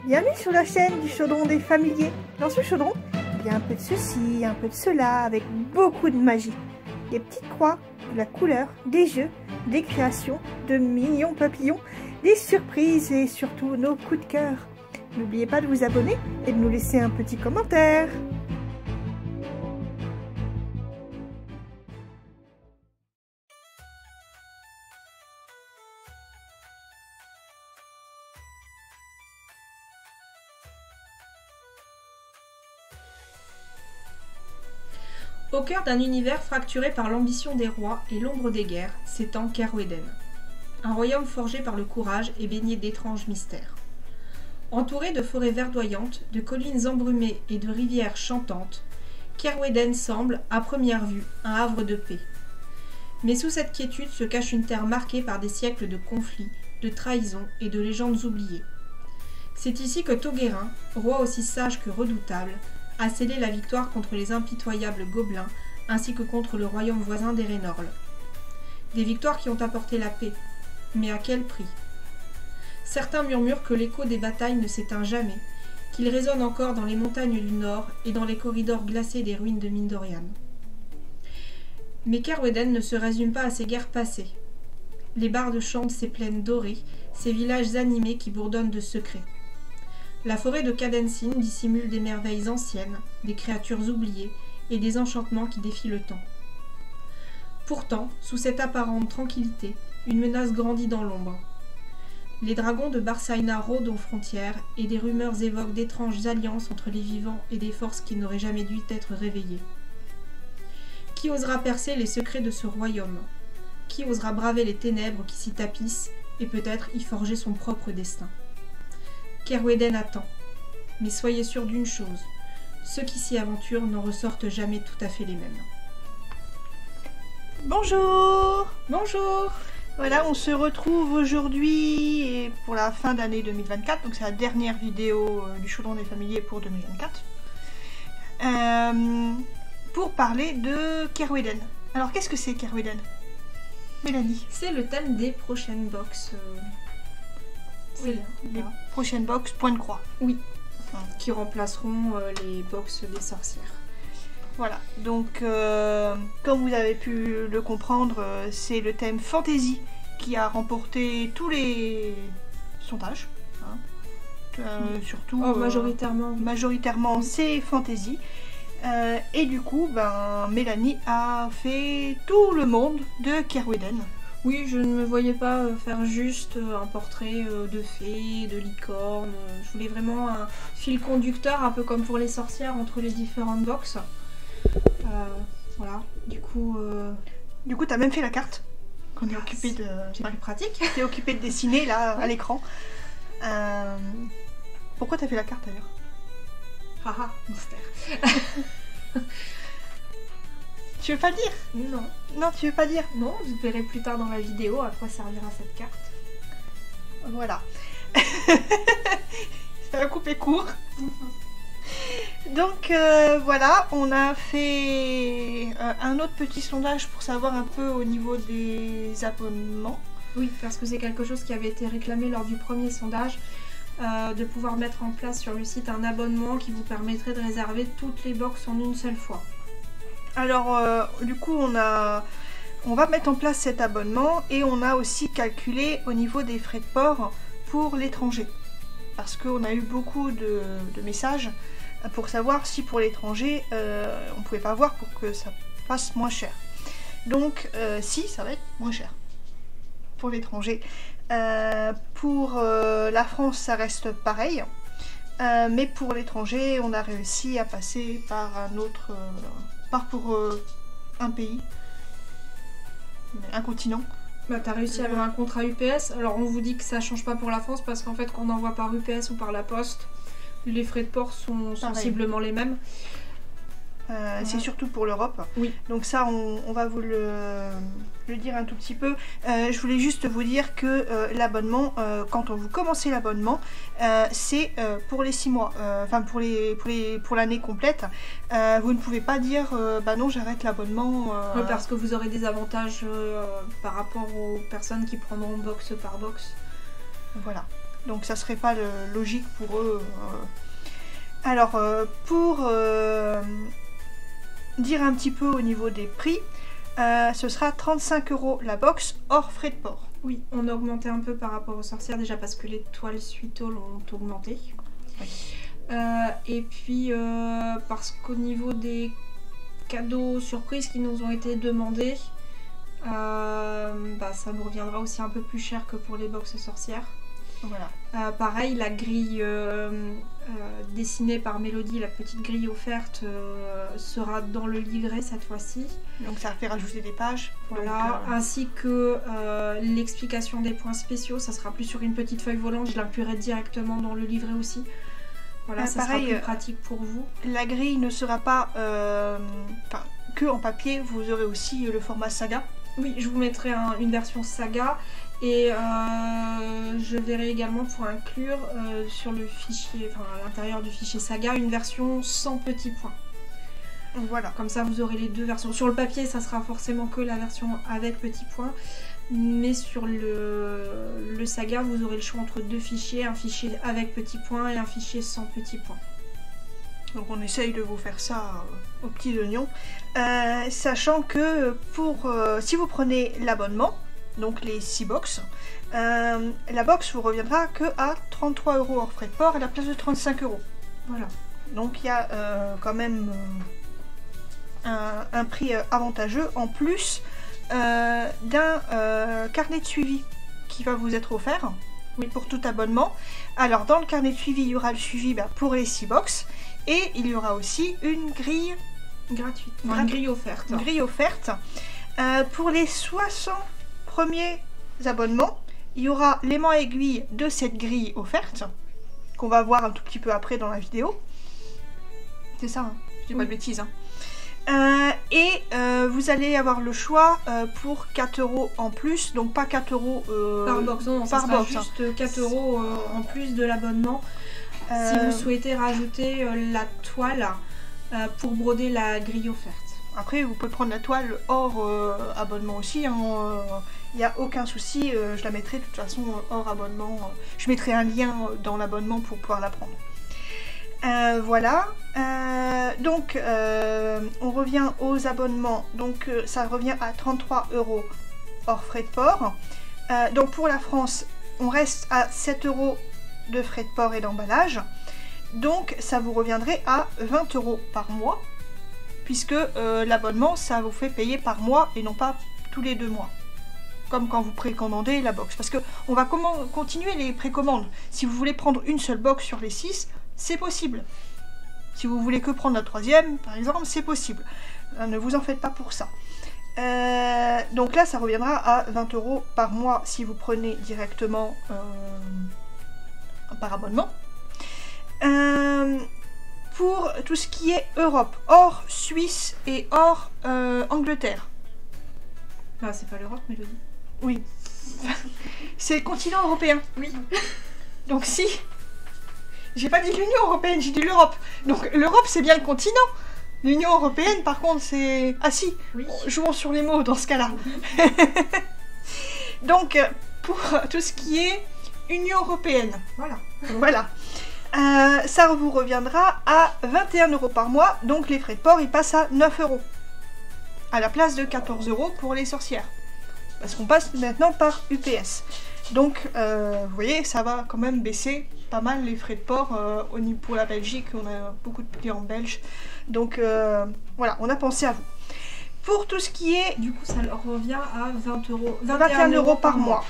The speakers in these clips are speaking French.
Bienvenue sur la chaîne du chaudron des familiers. Dans ce chaudron, il y a un peu de ceci, un peu de cela, avec beaucoup de magie. Des petites croix, de la couleur, des jeux, des créations, de mignons papillons, des surprises et surtout nos coups de cœur. N'oubliez pas de vous abonner et de nous laisser un petit commentaire. Au cœur d'un univers fracturé par l'ambition des rois et l'ombre des guerres, s'étend Kerweden. Un royaume forgé par le courage et baigné d'étranges mystères. Entouré de forêts verdoyantes, de collines embrumées et de rivières chantantes, Kerweden semble, à première vue, un havre de paix. Mais sous cette quiétude se cache une terre marquée par des siècles de conflits, de trahisons et de légendes oubliées. C'est ici que Toghérin, roi aussi sage que redoutable, a scellé la victoire contre les impitoyables gobelins ainsi que contre le royaume voisin d'Erenorl. Des victoires qui ont apporté la paix, mais à quel prix? Certains murmurent que l'écho des batailles ne s'éteint jamais, qu'il résonne encore dans les montagnes du nord et dans les corridors glacés des ruines de Mindorian. Mais Kerweden ne se résume pas à ces guerres passées. Les bardes chantent ces plaines dorées, ces villages animés qui bourdonnent de secrets. La forêt de Cadensin dissimule des merveilles anciennes, des créatures oubliées et des enchantements qui défient le temps. Pourtant, sous cette apparente tranquillité, une menace grandit dans l'ombre. Les dragons de Barsaina rôdent aux frontières et des rumeurs évoquent d'étranges alliances entre les vivants et des forces qui n'auraient jamais dû être réveillées. Qui osera percer les secrets de ce royaume? Qui osera braver les ténèbres qui s'y tapissent et peut-être y forger son propre destin? Kerweden attend, mais soyez sûr d'une chose, ceux qui s'y aventurent n'en ressortent jamais tout à fait les mêmes. Bonjour! Bonjour! Voilà, on se retrouve aujourd'hui pour la fin d'année 2024, donc c'est la dernière vidéo du chaudron des familiers pour 2024, pour parler de Kerweden. Alors qu'est-ce que c'est Kerweden? Mélanie? C'est le thème des prochaines box. Oui, les prochaines box point de croix. Oui, qui remplaceront les box des sorcières. Voilà, donc comme vous avez pu le comprendre, c'est le thème fantasy qui a remporté tous les sondages. Surtout majoritairement c'est fantasy. Et du coup, Mélanie a fait tout le monde de Kerweden. Oui, je ne me voyais pas faire juste un portrait de fée, de licorne. Je voulais vraiment un fil conducteur, un peu comme pour les sorcières, entre les différentes box. Voilà, du coup, t'as même fait la carte. Qu'on est occupé de... C'est plus pratique. T'es occupé de dessiner, là, à l'écran. Pourquoi t'as fait la carte, d'ailleurs? Haha, mystère. Tu veux pas le dire? Non. Non, tu veux pas dire? Non, vous verrez plus tard dans la vidéo à quoi servira cette carte. Voilà. Ça va couper court. Donc voilà, on a fait un autre petit sondage pour savoir un peu au niveau des abonnements. Oui, parce que c'est quelque chose qui avait été réclamé lors du premier sondage, de pouvoir mettre en place sur le site un abonnement qui vous permettrait de réserver toutes les box en une seule fois. Alors du coup on va mettre en place cet abonnement et on a aussi calculé au niveau des frais de port pour l'étranger. Parce qu'on a eu beaucoup de messages pour savoir si pour l'étranger on pouvait pas voir pour que ça passe moins cher. Donc si, ça va être moins cher pour l'étranger. Pour la France ça reste pareil. Mais pour l'étranger on a réussi à passer par un autre... pour un pays, un continent. Bah t'as réussi à avoir un contrat UPS, alors on vous dit que ça change pas pour la France parce qu'en fait quand on envoie par UPS ou par la poste, les frais de port sont sensiblement les mêmes. C'est surtout pour l'Europe. Oui. Donc ça, on va vous le dire un tout petit peu. Je voulais juste vous dire que l'abonnement, quand on vous commencez l'abonnement, c'est pour les 6 mois, enfin pour l'année complète. Vous ne pouvez pas dire bah non, j'arrête l'abonnement. Oui, parce que vous aurez des avantages par rapport aux personnes qui prendront box par box. Voilà. Donc ça serait pas logique pour eux. Alors, pour dire un petit peu au niveau des prix, ce sera 35 € la box hors frais de port. Oui, on a augmenté un peu par rapport aux sorcières déjà parce que les toiles suitol ont augmenté. Oui. Et puis parce qu'au niveau des cadeaux surprises qui nous ont été demandés, ça nous reviendra aussi un peu plus cher que pour les box sorcières. Voilà. Pareil, la grille dessinée par Mélodie, la petite grille offerte, sera dans le livret cette fois-ci. Donc ça fait rajouter des pages. Voilà, Donc, ainsi que l'explication des points spéciaux, ça sera plus sur une petite feuille volante, je l'inclurai directement dans le livret aussi. Voilà, ça pareil, sera plus pratique pour vous. La grille ne sera pas que en papier, vous aurez aussi le format saga. Oui, je vous mettrai une version saga. Et je verrai également pour inclure sur le fichier, à l'intérieur du fichier saga, une version sans petits points. Voilà. Comme ça, vous aurez les deux versions. Sur le papier, ça sera forcément que la version avec petits points. Mais sur le saga, vous aurez le choix entre deux fichiers, un fichier avec petits points et un fichier sans petits points. Donc on essaye de vous faire ça aux petits oignons. Sachant que si vous prenez l'abonnement, donc les 6 box, la box vous reviendra que à 33 € hors frais de port à la place de 35 €. Voilà. Donc il y a quand même un prix avantageux en plus d'un carnet de suivi qui va vous être offert. Oui, pour tout abonnement. Alors dans le carnet de suivi, il y aura le suivi pour les 6 box et il y aura aussi une grille gratuite, une grille offerte. Une grille offerte. Pour les 60 premiers abonnements, il y aura l'aimant aiguille de cette grille offerte qu'on va voir un tout petit peu après dans la vidéo. C'est ça, hein, je dis pas de bêtises. Et vous allez avoir le choix pour 4 € en plus, donc pas 4 € par box, non, par ça sera box, juste 4 € en plus de l'abonnement. Si vous souhaitez rajouter la toile pour broder la grille offerte. Après, vous pouvez prendre la toile hors abonnement aussi, hein, il n'y a aucun souci, je la mettrai de toute façon hors abonnement. Je mettrai un lien dans l'abonnement pour pouvoir la prendre. Voilà, donc on revient aux abonnements, donc ça revient à 33 € hors frais de port. Donc pour la France, on reste à 7 € de frais de port et d'emballage, donc ça vous reviendrait à 20 € par mois, puisque l'abonnement ça vous fait payer par mois et non pas tous les 2 mois. Comme quand vous précommandez la box, parce que on va continuer les précommandes. Si vous voulez prendre une seule box sur les 6, c'est possible. Si vous voulez que prendre la 3e, par exemple, c'est possible. Ne vous en faites pas pour ça. Donc là, ça reviendra à 20 € par mois si vous prenez directement par abonnement. Pour tout ce qui est Europe, hors Suisse et hors Angleterre. Bah, c'est pas l'Europe, Mélodie. Oui. C'est le continent européen. Oui. Donc si. J'ai pas dit l'Union européenne, j'ai dit l'Europe. Donc l'Europe, c'est bien le continent. L'Union européenne, par contre, c'est... Ah si, oui. Jouons sur les mots dans ce cas-là. Donc, pour tout ce qui est Union européenne, voilà. Ça vous reviendra à 21 € par mois. Donc les frais de port, ils passent à 9 € à la place de 14 € pour les sorcières. Parce qu'on passe maintenant par UPS. Donc, vous voyez, ça va quand même baisser pas mal les frais de port pour la Belgique. On a beaucoup de clients belges. Donc, voilà, on a pensé à vous. Pour tout ce qui est... Du coup, ça leur revient à 21 € par mois.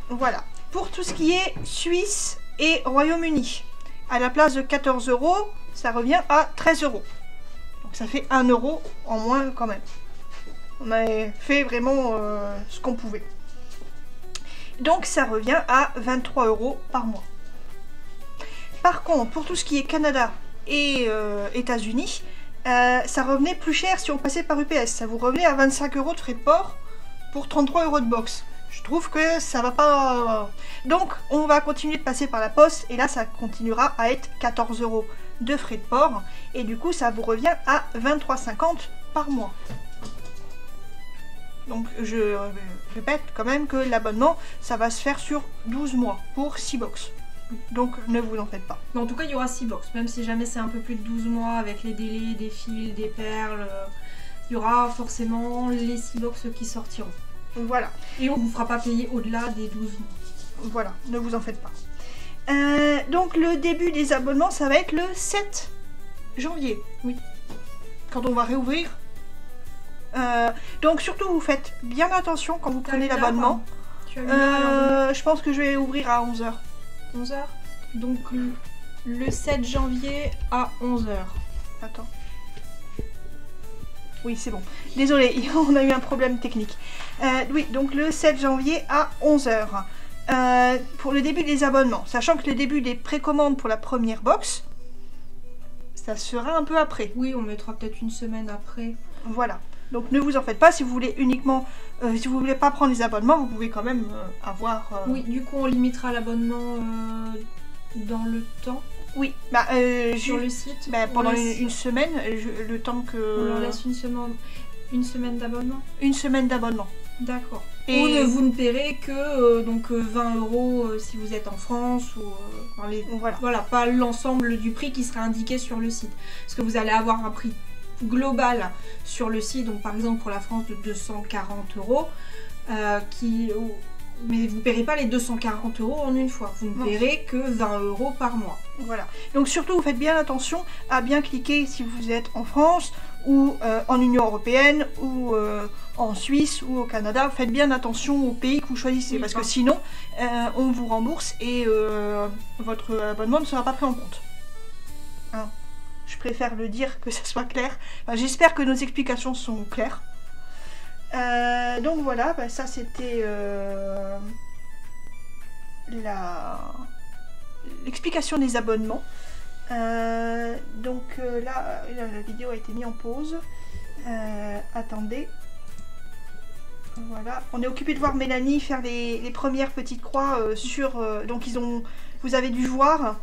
Voilà. Pour tout ce qui est Suisse et Royaume-Uni, à la place de 14 €, ça revient à 13 €. Donc, ça fait 1 € en moins quand même. On a fait vraiment ce qu'on pouvait. Donc ça revient à 23 € par mois. Par contre, pour tout ce qui est Canada et États-Unis, ça revenait plus cher si on passait par UPS. Ça vous revenait à 25 € de frais de port pour 33 € de box. Je trouve que ça va pas... Donc on va continuer de passer par la poste et là ça continuera à être 14 € de frais de port. Et du coup ça vous revient à 23,50 € par mois. Donc je répète quand même que l'abonnement, ça va se faire sur 12 mois pour 6 box. Donc ne vous en faites pas. Mais en tout cas, il y aura 6 box. Même si jamais c'est un peu plus de 12 mois avec les délais, des fils, des perles, il y aura forcément les 6 box qui sortiront. Voilà. Et on ne vous fera pas payer au-delà des 12 mois. Voilà, ne vous en faites pas. Donc le début des abonnements, ça va être le 7 janvier. Oui. Quand on va réouvrir. Donc surtout, vous faites bien attention quand vous prenez l'abonnement. Tu as une heure Je pense que je vais ouvrir à 11h. 11h. Donc le 7 janvier à 11h. Attends. Oui, c'est bon. Désolé, on a eu un problème technique. Oui, donc le 7 janvier à 11h. Pour le début des abonnements, sachant que le début des précommandes pour la première box, ça sera un peu après. Oui, on mettra peut-être une semaine après. Voilà. Donc ne vous en faites pas, si vous voulez uniquement, si vous voulez pas prendre les abonnements, vous pouvez quand même avoir... Oui, du coup on limitera l'abonnement dans le temps. Oui, sur le site. Pendant une semaine, le temps que... On leur laisse une semaine d'abonnement. Une semaine d'abonnement. D'accord. Et Ou vous ne paierez que 20 € si vous êtes en France ou voilà, pas l'ensemble du prix qui sera indiqué sur le site. Parce que vous allez avoir un prix global sur le site, donc par exemple pour la France de 240 €, mais vous ne paierez pas les 240 € en une fois, vous ne paierez que 20 € par mois. Voilà, donc surtout vous faites bien attention à bien cliquer si vous êtes en France ou en Union Européenne ou en Suisse ou au Canada. Faites bien attention au pays que vous choisissez, parce que sinon on vous rembourse et votre abonnement ne sera pas pris en compte. Hein. Je préfère le dire, que ça soit clair. J'espère que nos explications sont claires. Donc voilà, ça c'était l'explication des abonnements. Donc là, la vidéo a été mise en pause. Attendez. Voilà, on est occupé de voir Mélanie faire les premières petites croix sur... donc vous avez dû voir...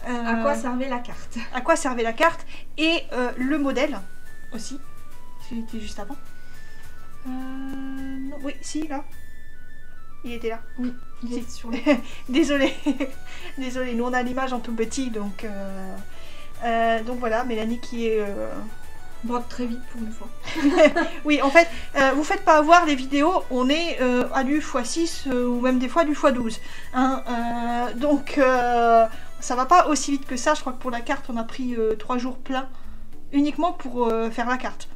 à quoi servait la carte. À quoi servait la carte et le modèle aussi. C'était juste avant. Non, oui, si, là. Il était là. Oui, il est sur le... Désolée. Désolée, nous on a l'image en tout petit, donc voilà, Mélanie qui est... Brode très vite pour une fois. Oui, en fait, vous faites pas avoir les vidéos, on est à du x6 ou même des fois du x12. Hein, donc ça va pas aussi vite que ça. Je crois que pour la carte, on a pris 3 jours pleins uniquement pour faire la carte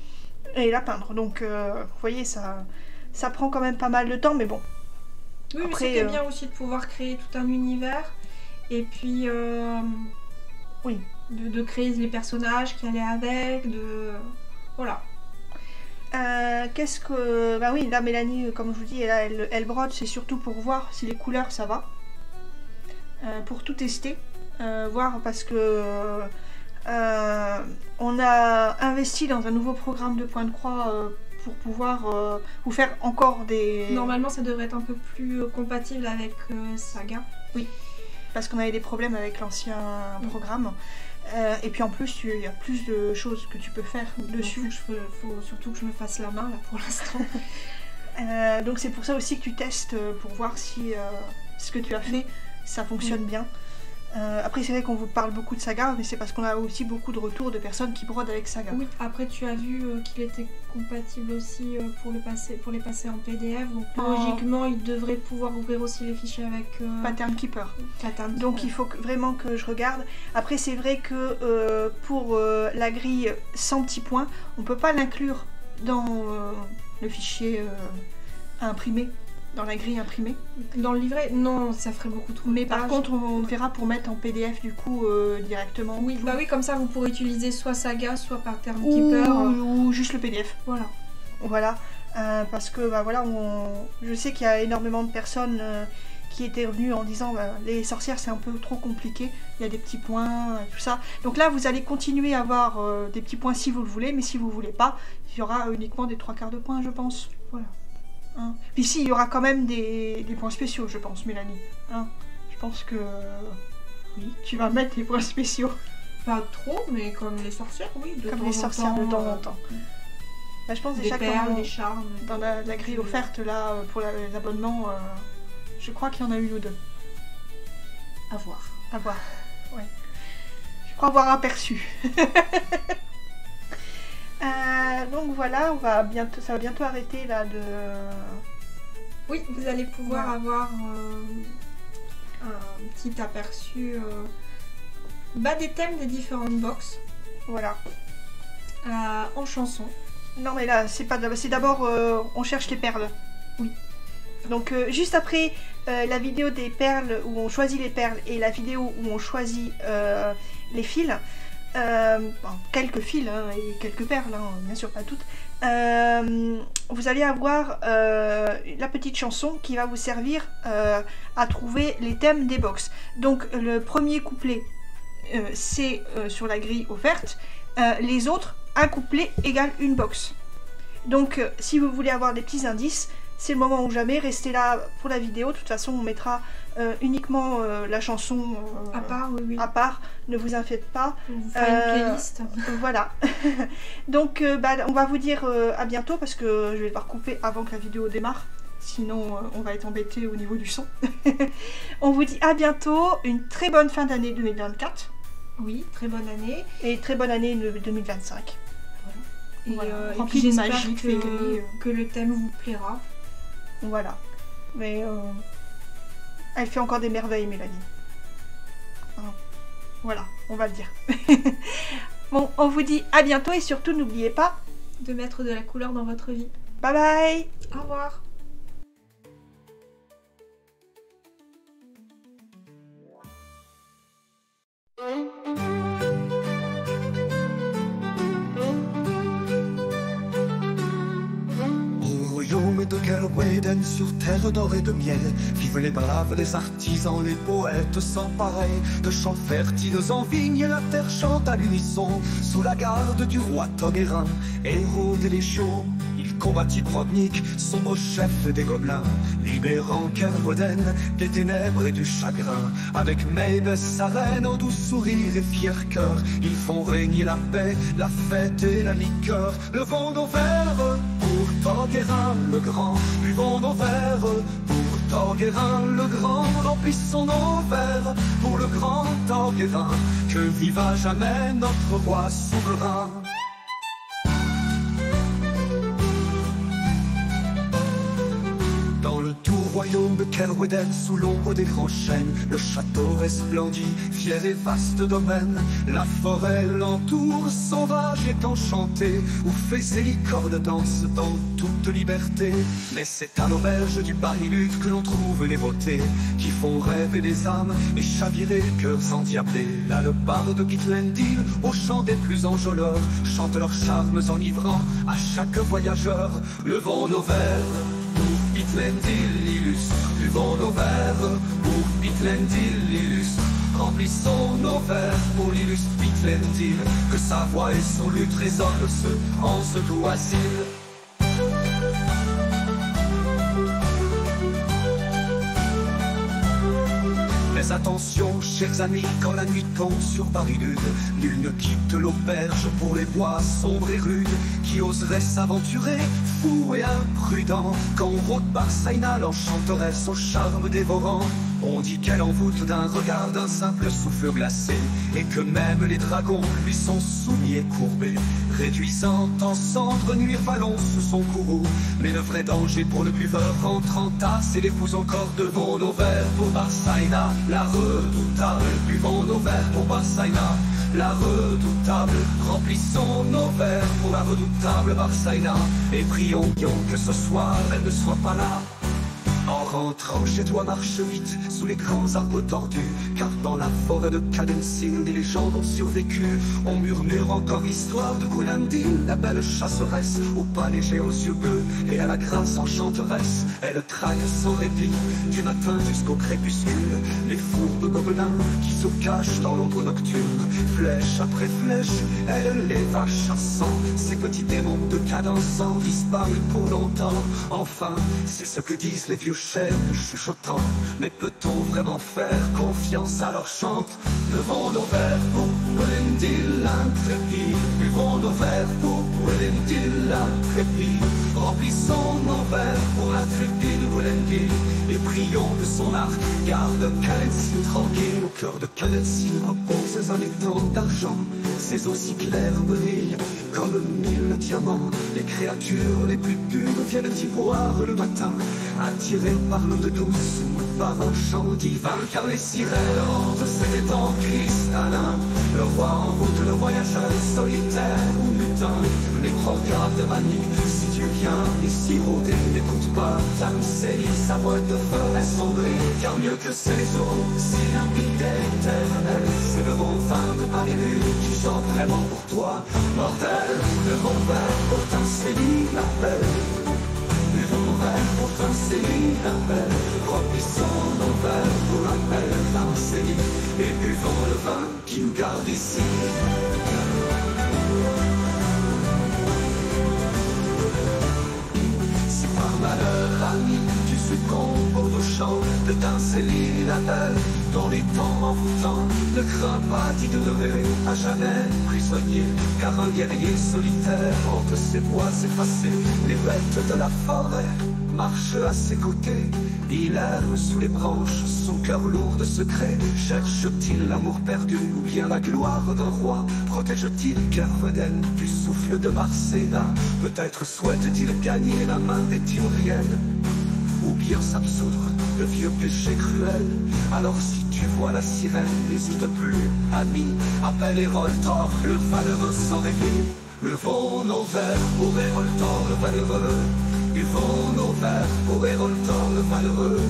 et la peindre. Donc vous voyez, ça prend quand même pas mal de temps, mais bon. Oui, après, mais c'était bien aussi de pouvoir créer tout un univers et puis oui. De créer les personnages qui allaient avec, voilà. Qu'est-ce que... Bah oui, là Mélanie, comme je vous dis, elle brode, c'est surtout pour voir si les couleurs ça va. Pour tout tester, voir, parce que on a investi dans un nouveau programme de point de croix pour pouvoir vous faire encore des... Normalement ça devrait être un peu plus compatible avec Saga. Oui, parce qu'on avait des problèmes avec l'ancien programme. Et puis en plus, il y a plus de choses que tu peux faire dessus. Il faut surtout que je me fasse la main là pour l'instant. Donc c'est pour ça aussi que tu testes pour voir si ce que tu as fait, ça fonctionne bien. Après c'est vrai qu'on vous parle beaucoup de Saga, mais c'est parce qu'on a aussi beaucoup de retours de personnes qui brodent avec Saga. Oui, après tu as vu qu'il était compatible aussi pour les passer en PDF, donc logiquement il devrait pouvoir ouvrir aussi les fichiers avec Pattern Keeper. Pattern Donc Keeper. il faut vraiment que je regarde. Après c'est vrai que pour la grille sans petits points, on peut pas l'inclure dans le fichier à imprimer. Dans la grille imprimée. Dans le livret, non, ça ferait beaucoup trop. Mais par contre, on verra pour mettre en PDF du coup directement. Oui, bah oui, comme ça vous pourrez utiliser soit Saga, soit Pattern Keeper. Ou juste le PDF. Voilà. Voilà. Parce que bah, voilà, je sais qu'il y a énormément de personnes qui étaient venues en disant les sorcières c'est un peu trop compliqué, il y a des petits points, tout ça. Donc là vous allez continuer à avoir des petits points si vous le voulez, mais si vous voulez pas, il y aura uniquement des 3/4 de points je pense. Voilà. Hein. Puis si, il y aura quand même des points spéciaux, je pense, Mélanie. Hein. Je pense que oui, tu vas mettre les points spéciaux. Pas trop, mais comme les sorcières, oui. Comme les sorcières de temps en temps. Bah, je pense déjà des perles, des charmes. Dans la grille offerte là pour les abonnements, je crois qu'il y en a une ou deux. À voir. À voir. Ouais. Je crois avoir aperçu. Donc voilà, ça va bientôt arrêter là de... Oui, vous allez pouvoir avoir un petit aperçu des thèmes des différentes box. Voilà. En chanson. Non mais là, c'est d'abord on cherche les perles. Oui. Donc juste après la vidéo des perles où on choisit les perles et la vidéo où on choisit les fils, quelques fils hein, et quelques perles, hein, bien sûr pas toutes, vous allez avoir la petite chanson qui va vous servir à trouver les thèmes des box. Donc le premier couplet c'est sur la grille offerte, les autres, un couplet égale une box. Donc si vous voulez avoir des petits indices, c'est le moment ou jamais, restez là pour la vidéo. De toute façon on mettra uniquement la chanson à part, oui. À part, ne vous en faites pas. On vous fera une playlist. Voilà. Donc on va vous dire à bientôt parce que je vais devoir couper avant que la vidéo démarre. Sinon on va être embêté au niveau du son. On vous dit à bientôt, une très bonne fin d'année 2024. Oui, très bonne année. Et très bonne année 2025. Voilà. Et rempli puis de j'espère magie, que le thème vous plaira. Voilà. Mais elle fait encore des merveilles, Mélanie. Voilà, on va le dire. Bon, on vous dit à bientôt et surtout n'oubliez pas de mettre de la couleur dans votre vie. Bye bye. Au revoir. De Kerweden sur terre d'or et de miel, vivent les braves, les artisans, les poètes sans pareil. De champs fertiles en vignes, la terre chante à l'unisson, sous la garde du roi Toguerin, héros des légions. Il combattit Brodnik, son beau chef des gobelins, libérant Kerweden des ténèbres et du chagrin. Avec Maeve, sa reine, au doux sourire et fier cœur, ils font régner la paix, la fête et la liqueur. Levons nos verres pour Toguerin le grand, buvons nos verres pour Toguerin le grand, remplissons nos verres pour le grand Toguerin, que vive à jamais notre roi souverain. Dans le tout royaume de Kerweden, sous l'ombre des grands chênes, le château resplendit, fier et vaste domaine. La forêt l'entoure, sauvage et enchantée, où fées et licornes dansent dans toute liberté. Mais c'est à l'auberge du Barilud que l'on trouve les beautés qui font rêver les âmes et chavirer les cœurs endiablés. Là le barde Githlendil, au chant des plus enjôleurs, chante leurs charmes enivrants à chaque voyageur. Levons nos verres pour Githlendil l'illustre, buvons nos verres pour Githlendil l'illustre, remplissons nos verres pour l'illustre Githlendil, que sa voix et son luth résonnent en ce doux asile. Mais attention, chers amis, quand la nuit tombe sur Barilud, nul ne quitte l'auberge pour les bois sombres et rudes. Qui oserait s'aventurer, fou et imprudent, quand on rôde Barsaina, l'enchanteresse au charme dévorant. On dit qu'elle envoûte d'un regard, d'un simple souffle glacé, et que même les dragons lui sont soumis et courbés, réduisant en cendres Nuirvalon sous son courroux. Mais le vrai danger pour le buveur rentre en tasse, et les fous encore devant nos verres pour Barsaina, la redoutable. Buvons nos verres pour Barsaina, la redoutable. Remplissons nos verres pour la redoutable Barsaina, et prions que ce soir elle ne soit pas là. En rentrant chez toi, marche vite sous les grands arbres tordus, car dans la forêt de Cadensil, des légendes ont survécu. On murmure encore l'histoire de Gulendil, la belle chasseresse, au pas léger aux yeux bleus et à la grâce enchanteresse. Elle traque sans répit, du matin jusqu'au crépuscule, les fourbes gobelins qui se cachent dans l'ombre nocturne. Flèche après flèche, elle les va chassant, ces petits démons de cadence ont disparu pour longtemps. Enfin, c'est ce que disent les vieux chefs d'aigle chuchotant. Mais peut-on vraiment faire confiance à leur chante? Levons nos verres pour Elendil intrépide. Buvons nos verres pour Elendil intrépide. Remplissons nos verres pour l'intrépide Elendil. Et prions que son arc garde Kaletzil tranquille. Au cœur de Kaletzil repose un étang d'argent. Ses eaux si claires brillent comme 1000 diamants. Les créatures les plus pures viennent y boire le matin, attirées par l'eau de douce ou par un chant divin. Car les sirènes hantent cet étang cristallin. Le roi en route, le voyageur solitaire ou mutin, les programmes de manique. Si tu viens ici rôder, n'écoute pas Tamsélie, sa voix te ferait sombrer. Car mieux que ces eaux, si limpide et éternelle, c'est le bon vin de Marie qui chante vraiment pour toi, mortel. Le bon verre pour Tamsélie l'appelle. Le bon verre pour Tamsélie l'appelle. Remplissons nos verres pour l'appel Tamsélie. Et buvons le vin qui nous garde ici. Si par malheur, ami, tu succombes au chant de Tamsélie l'appelle, dans les temps envoûtants, ne crains pas d'y demeurer à jamais prisonnier, car un guerrier solitaire hante ses bois effacés. Les bêtes de la forêt marchent à ses côtés. Il erre sous les branches, son cœur lourd de secrets. Cherche-t-il l'amour perdu ou bien la gloire d'un roi? Protège-t-il Kerveden du souffle de Marséna? Peut-être souhaite-t-il gagner la main des Timriennes, ou bien s'absoudre de vieux péchés cruels. Alors si tu vois la sirène, n'hésite plus, ami, appelle Héroltor, le valeureux sans répit. Levons nos verres pour Héroltor le valeureux. Buvons nos verres pour Héroltor le valeureux.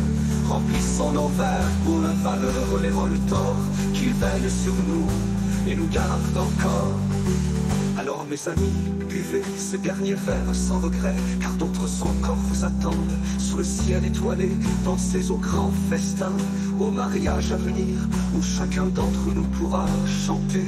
Remplissons nos verres pour le valeureux Héroltor, qu'il veille sur nous et nous garde encore. Alors mes amis, buvez ce dernier verre sans regret, car d'autres encore vous attendent sous le ciel étoilé. Pensez au grand festin, au mariage à venir, où chacun d'entre nous pourra chanter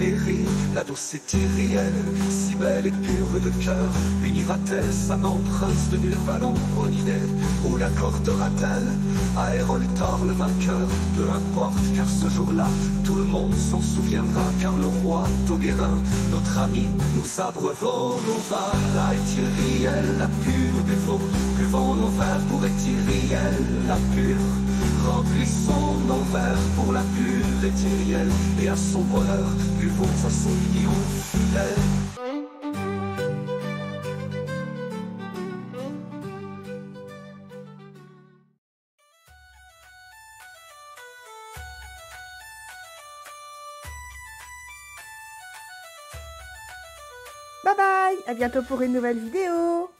et rire. La douce Éthérienne, si belle et pure de cœur, unira-t-elle sa main au prince de Nilvalon Oniné, ou l'accordera-t-elle à Héroltor le vainqueur? Peu importe, car ce jour-là, tout le monde s'en souviendra, car le roi Tauguérin, notre ami, nous abreuvons nos vins. La Éthyriel, la pure buvons nos verres pour Éthyriel, la pure. Remplissons nos verres pour la pure Éthyriel, et à son bonheur, buvons à son union fidèle. Bye bye, à bientôt pour une nouvelle vidéo.